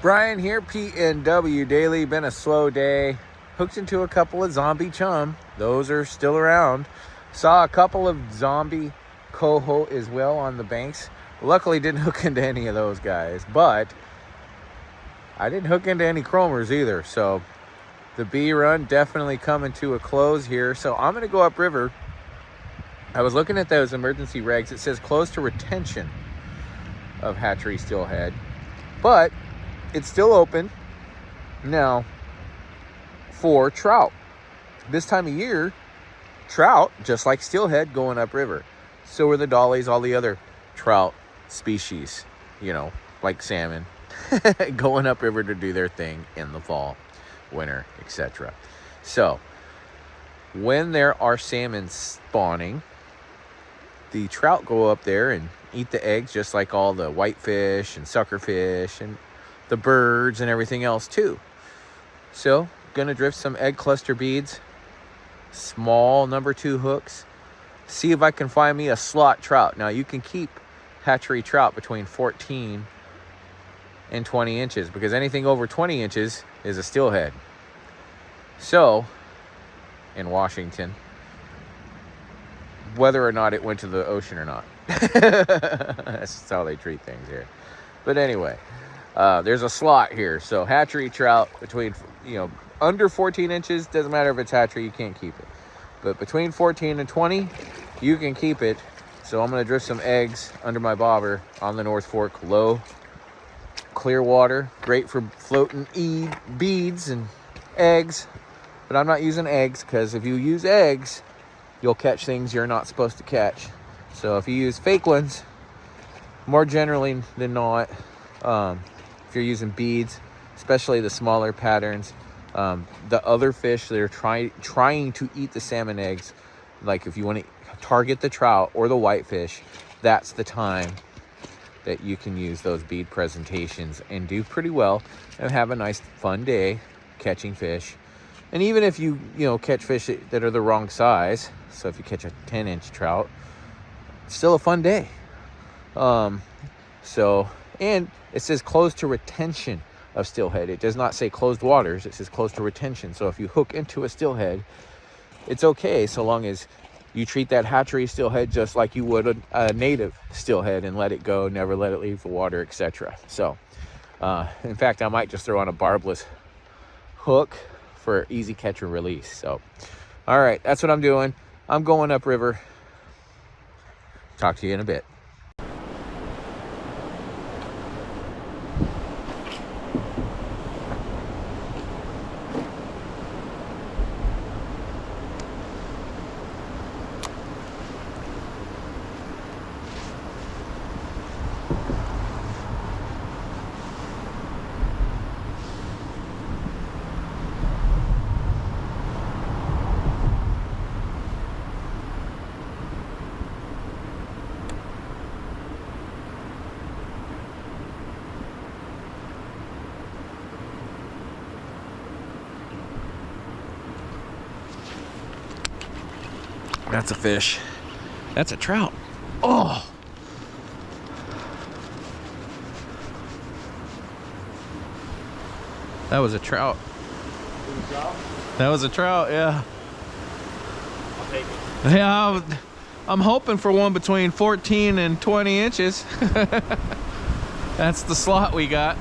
Brian here, PNW Daily. Been a slow day. Hooked into a couple of zombie chum. Those are still around. Saw a couple of zombie coho as well on the banks. Luckily didn't hook into any of those guys, but I didn't hook into any chromers either. So the bee run definitely coming to a close here. So I'm going to go upriver. I was looking at those emergency regs. It says close to retention of hatchery steelhead, but it's still open now for trout. This time of year, trout, just like steelhead, going upriver. So are the dollies, all the other trout species, you know, like salmon, going upriver to do their thing in the fall, winter, etc. So when there are salmon spawning, the trout go up there and eat the eggs just like all the whitefish and suckerfish and the birds and everything else too. So gonna drift some egg cluster beads, small number 2 hooks, see if I can find me a slot trout. Now you can keep hatchery trout between 14 and 20 inches because anything over 20 inches is a steelhead. So in Washington, whether or not it went to the ocean or not, that's just how they treat things here. But anyway, there's a slot here. So hatchery trout between, under 14 inches, doesn't matter if it's hatchery, you can't keep it. But between 14 and 20, you can keep it. So I'm going to drift some eggs under my bobber on the North Fork. Low, clear water, great for floating beads and eggs. But I'm not using eggs because if you use eggs, you'll catch things you're not supposed to catch. So if you use fake ones, more generally than not, if you're using beads, especially the smaller patterns, the other fish that are trying to eat the salmon eggs, like if you want to target the trout or the whitefish, that's the time that you can use those bead presentations and do pretty well and have a nice fun day catching fish. And even if you catch fish that are the wrong size, so if you catch a 10-inch trout, it's still a fun day. And it says close to retention of steelhead. It does not say closed waters. It says close to retention. So if you hook into a steelhead, it's okay so long as you treat that hatchery steelhead just like you would a native steelhead and let it go, never let it leave the water, etc. So, in fact, I might just throw on a barbless hook for easy catch and release. So, all right, that's what I'm doing. I'm going upriver. Talk to you in a bit. That's a fish. That's a trout. Oh! That was a trout. That was a trout, yeah. I'll take it. Yeah, I'm hoping for one between 14 and 20 inches. That's the slot we got.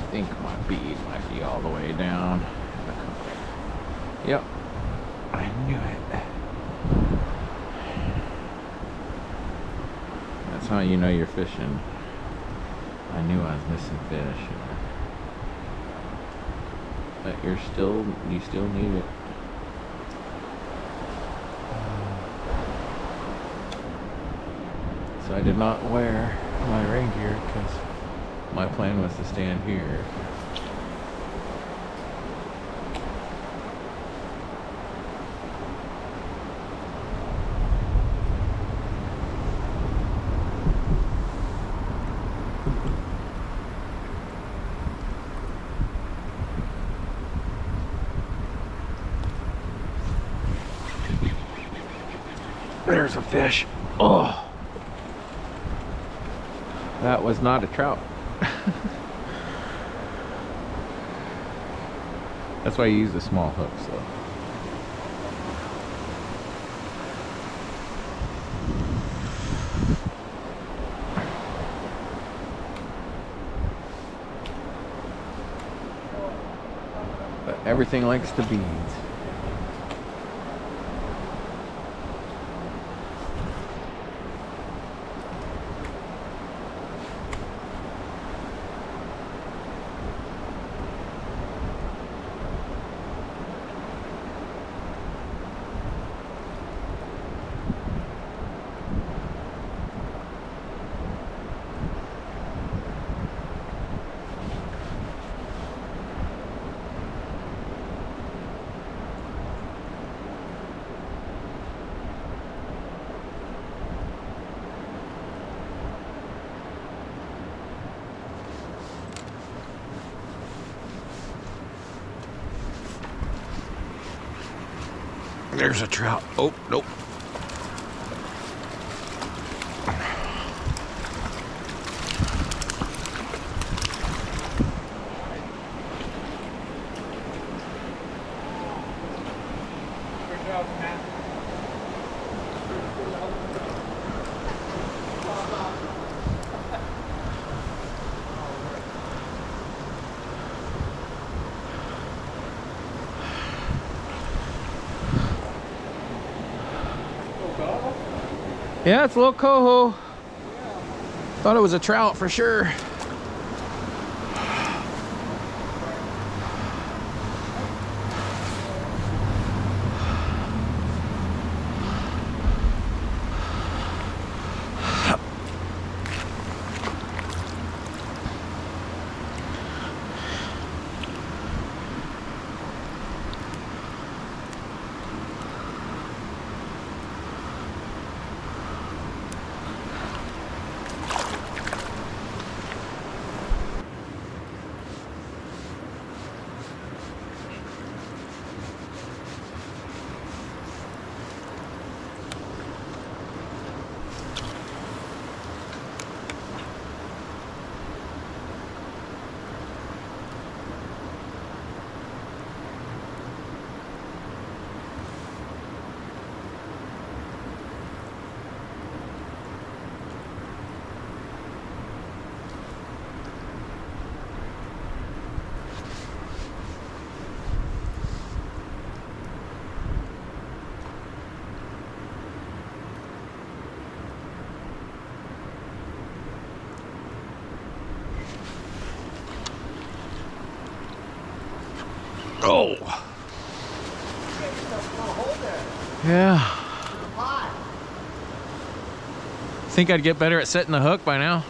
I think my bead might be all the way down. Yep, I knew it. That's how you know you're fishing. I knew I was missing fish. But you still need it. So I did not wear my rain gear because my plan was to stand here. There's a fish. Oh, that was not a trout. That's why you use the small hooks, though. But everything likes the beads. There's a trout. Oh, nope. Yeah, it's a little coho. Thought it was a trout for sure. Oh. Yeah. Think I'd get better at setting the hook by now.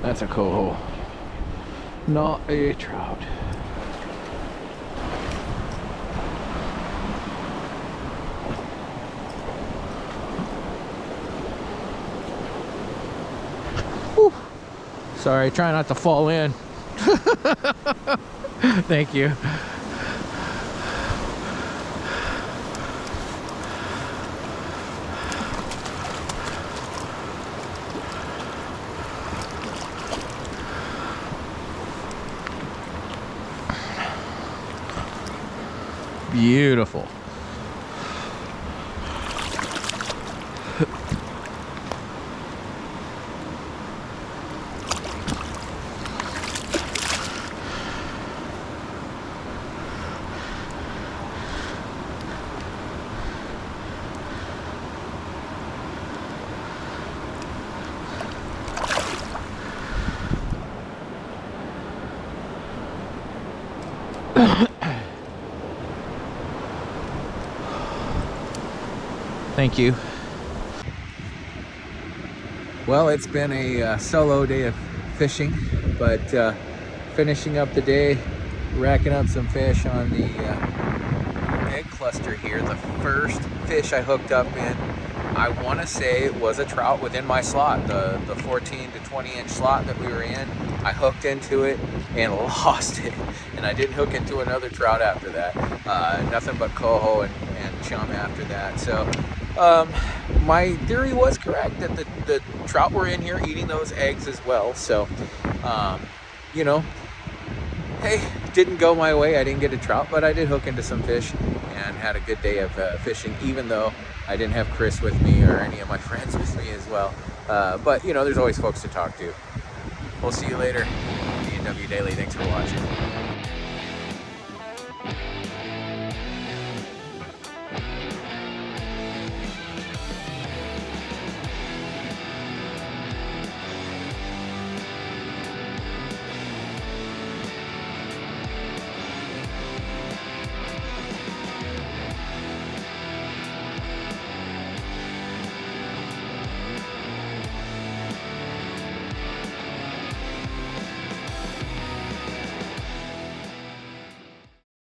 That's a coho, not a trout. Whew. Sorry, try not to fall in. Thank you. Beautiful. Thank you. Well, it's been a solo day of fishing, but finishing up the day, racking up some fish on the egg cluster here. The first fish I hooked up in, I want to say it was a trout within my slot, the 14 to 20 inch slot that we were in. I hooked into it and lost it, and I didn't hook into another trout after that. Nothing but coho and chum after that. So my theory was correct that the trout were in here eating those eggs as well. So you know, hey, didn't go my way. I didn't get a trout, but I did hook into some fish and had a good day of fishing, even though I didn't have Chris with me or any of my friends with me as well. But you know, there's always folks to talk to. We'll see you later. D&W Daily, thanks for watching.